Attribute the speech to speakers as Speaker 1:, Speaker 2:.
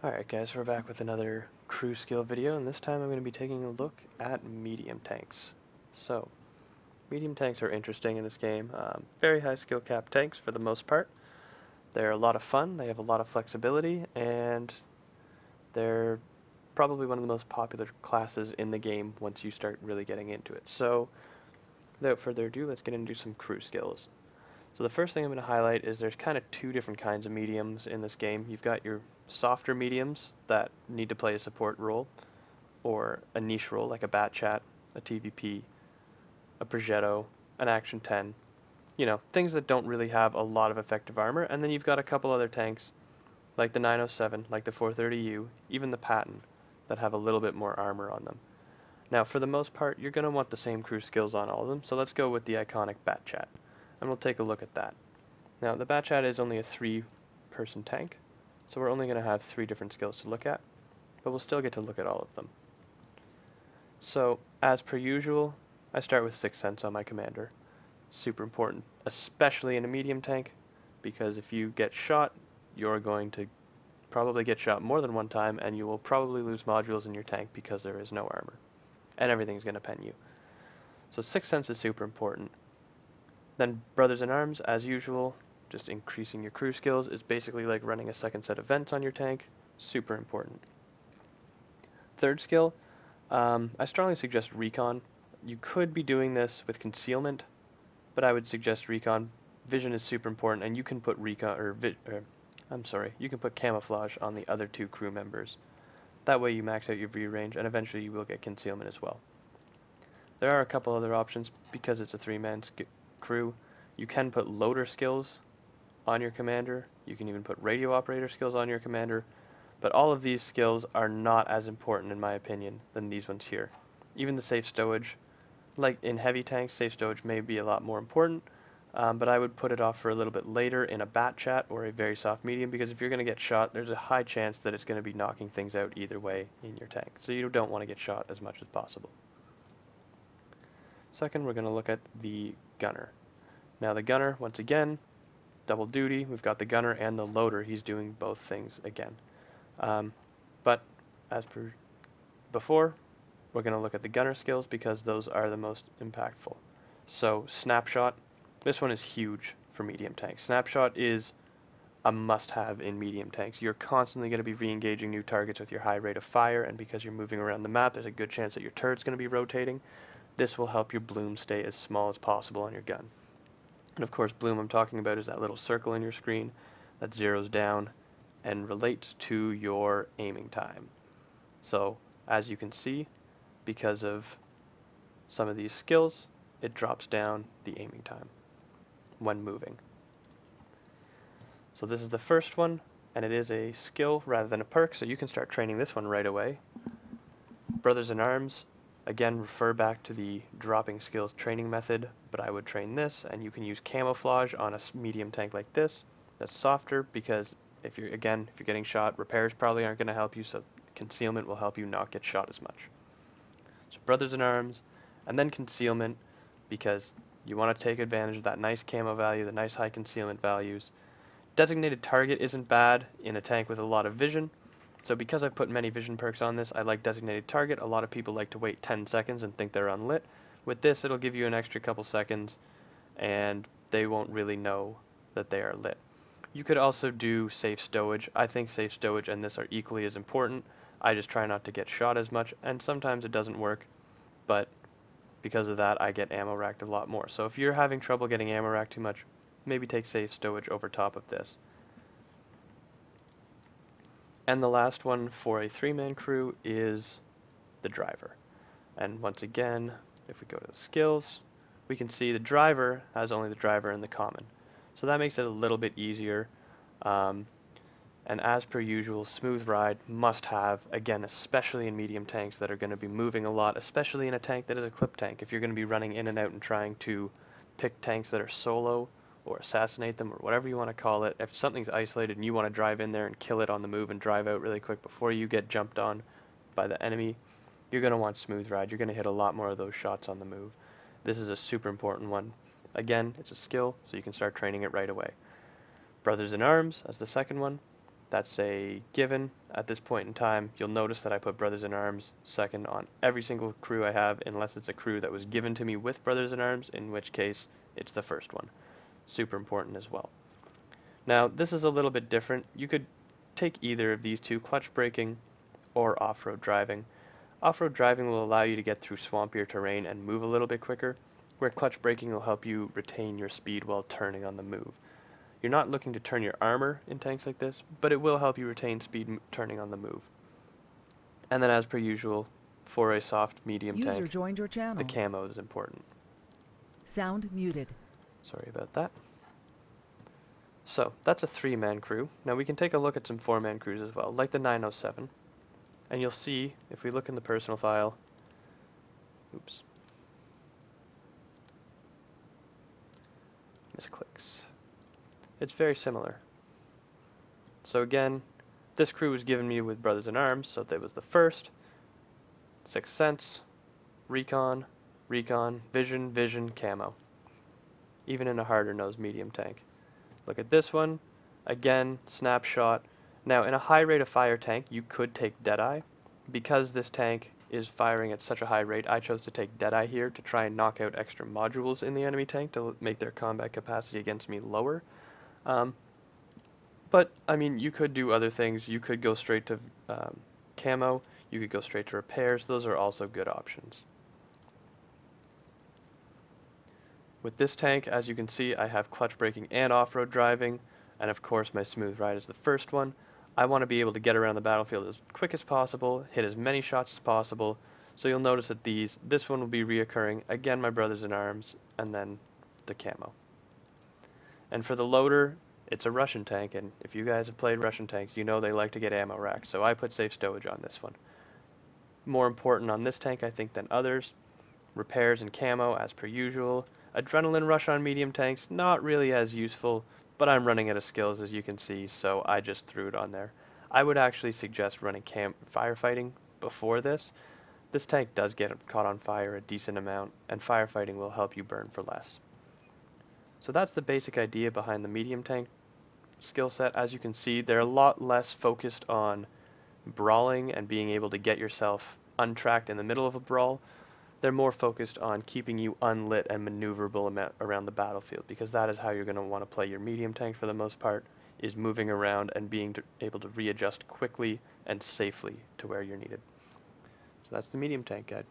Speaker 1: Alright guys, we're back with another crew skill video, and this time I'm going to be taking a look at medium tanks. So, medium tanks are interesting in this game. Very high skill cap tanks for the most part. They're a lot of fun, they have a lot of flexibility, and they're probably one of the most popular classes in the game once you start really getting into it. So, without further ado, let's get into some crew skills. So the first thing I'm going to highlight is there's kind of two different kinds of mediums in this game. You've got your softer mediums that need to play a support role, or a niche role like a Bat Chat, a TVP, a Progetto, an Action 10. You know, things that don't really have a lot of effective armor. And then you've got a couple other tanks like the 907, like the 430U, even the Patton, that have a little bit more armor on them. Now, for the most part, you're going to want the same crew skills on all of them, so let's go with the iconic Bat Chat, and we'll take a look at that. Now, the Bat Chat is only a 3-person tank, so we're only going to have 3 different skills to look at, but we'll still get to look at all of them. So, as per usual, I start with Sixth Sense on my commander. Super important, especially in a medium tank, because if you get shot, you're going to probably get shot more than one time, and you will probably lose modules in your tank because there is no armor, and everything's going to pen you. So Sixth Sense is super important. Then Brothers in Arms, as usual, just increasing your crew skills is basically like running a second set of vents on your tank. Super important. Third skill, I strongly suggest Recon. You could be doing this with Concealment, but I would suggest Recon. Vision is super important, and you can put you can put Camouflage on the other 2 crew members. That way you max out your view range, and eventually you will get Concealment as well. There are a couple other options because it's a 3-man crew. You can put loader skills on your commander. You can even put radio operator skills on your commander. But all of these skills are not as important in my opinion than these ones here. Even the safe stowage, like in heavy tanks, safe stowage may be a lot more important, but I would put it off for a little bit later in a Bat Chat or a very soft medium, because if you're going to get shot, there's a high chance that it's going to be knocking things out either way in your tank. So you don't want to get shot as much as possible. Second, we're going to look at the gunner. Now the gunner, once again, double duty. We've got the gunner and the loader. He's doing both things again. But as per before, we're going to look at the gunner skills because those are the most impactful. So Snapshot, this one is huge for medium tanks. Snapshot is a must-have in medium tanks. You're constantly going to be re-engaging new targets with your high rate of fire, and because you're moving around the map, there's a good chance that your turret's going to be rotating. This will help your bloom stay as small as possible on your gun. And of course, bloom I'm talking about is that little circle in your screen that zeroes down and relates to your aiming time. So, as you can see, because of some of these skills, it drops down the aiming time when moving. So this is the first one, and it is a skill rather than a perk, so you can start training this one right away. Brothers in Arms, again, refer back to the dropping skills training method, but I would train this, and you can use Camouflage on a medium tank like this. That's softer because if you're getting shot, repairs probably aren't going to help you, so Concealment will help you not get shot as much. So Brothers in Arms, and then Concealment, because you want to take advantage of that nice camo value, the nice high concealment values. Designated Target isn't bad in a tank with a lot of vision. So because I've put many vision perks on this, I like Designated Target. A lot of people like to wait 10 seconds and think they're unlit. With this, it'll give you an extra couple seconds, and they won't really know that they are lit. You could also do Safe Stowage. I think Safe Stowage and this are equally as important. I just try not to get shot as much, and sometimes it doesn't work, but because of that, I get ammo racked a lot more. So if you're having trouble getting ammo racked too much, maybe take Safe Stowage over top of this. And the last one for a 3-man crew is the driver. And once again, if we go to the skills, we can see the driver has only the driver and the common. So that makes it a little bit easier. And as per usual, Smooth Ride must have, again, especially in medium tanks that are going to be moving a lot, especially in a tank that is a clip tank. If you're going to be running in and out and trying to pick tanks that are solo, or assassinate them, or whatever you want to call it, if something's isolated and you want to drive in there and kill it on the move and drive out really quick before you get jumped on by the enemy, you're going to want Smooth Ride. You're going to hit a lot more of those shots on the move. This is a super important one. Again, it's a skill, so you can start training it right away. Brothers in Arms as the second one. That's a given at this point in time. You'll notice that I put Brothers in Arms second on every single crew I have, unless it's a crew that was given to me with Brothers in Arms, in which case it's the first one. Super important as well. Now, this is a little bit different. You could take either of these two, clutch braking or off-road driving. Off-road driving will allow you to get through swampier terrain and move a little bit quicker, where clutch braking will help you retain your speed while turning on the move. You're not looking to turn your armor in tanks like this, but it will help you retain speed turning on the move. And then as per usual, for a soft medium
Speaker 2: User
Speaker 1: tank,
Speaker 2: joined your channel.
Speaker 1: the camo is important.
Speaker 2: Sound muted.
Speaker 1: Sorry about that. So, that's a 3-man crew. Now we can take a look at some 4-man crews as well, like the 907. And you'll see, if we look in the personal file, oops, misclicks. It's very similar. So again, this crew was given me with Brothers in Arms, so that was the first, Sixth Sense, Recon, Vision, Camo. Even in a harder nosed medium tank. Look at this one, again, Snapshot. Now in a high rate of fire tank, you could take Deadeye. Because this tank is firing at such a high rate, I chose to take Deadeye here to try and knock out extra modules in the enemy tank to make their combat capacity against me lower. But, I mean, you could do other things. You could go straight to camo. You could go straight to repairs. Those are also good options. With this tank, as you can see, I have clutch braking and off-road driving. And of course, my smooth ride is the first one. I want to be able to get around the battlefield as quick as possible, hit as many shots as possible. So you'll notice that this one will be reoccurring. Again, my Brothers in Arms, and then the camo. And for the loader, it's a Russian tank, and if you guys have played Russian tanks, you know they like to get ammo racks, so I put safe stowage on this one. More important on this tank, I think, than others. Repairs and camo, as per usual. Adrenaline rush on medium tanks, not really as useful, but I'm running out of skills, as you can see, so I just threw it on there. I would actually suggest running firefighting before this. This tank does get caught on fire a decent amount, and firefighting will help you burn for less. So that's the basic idea behind the medium tank skill set. As you can see, they're a lot less focused on brawling and being able to get yourself untracked in the middle of a brawl. They're more focused on keeping you unlit and maneuverable around the battlefield, because that is how you're going to want to play your medium tank for the most part, is moving around and being able to readjust quickly and safely to where you're needed. So that's the medium tank guide.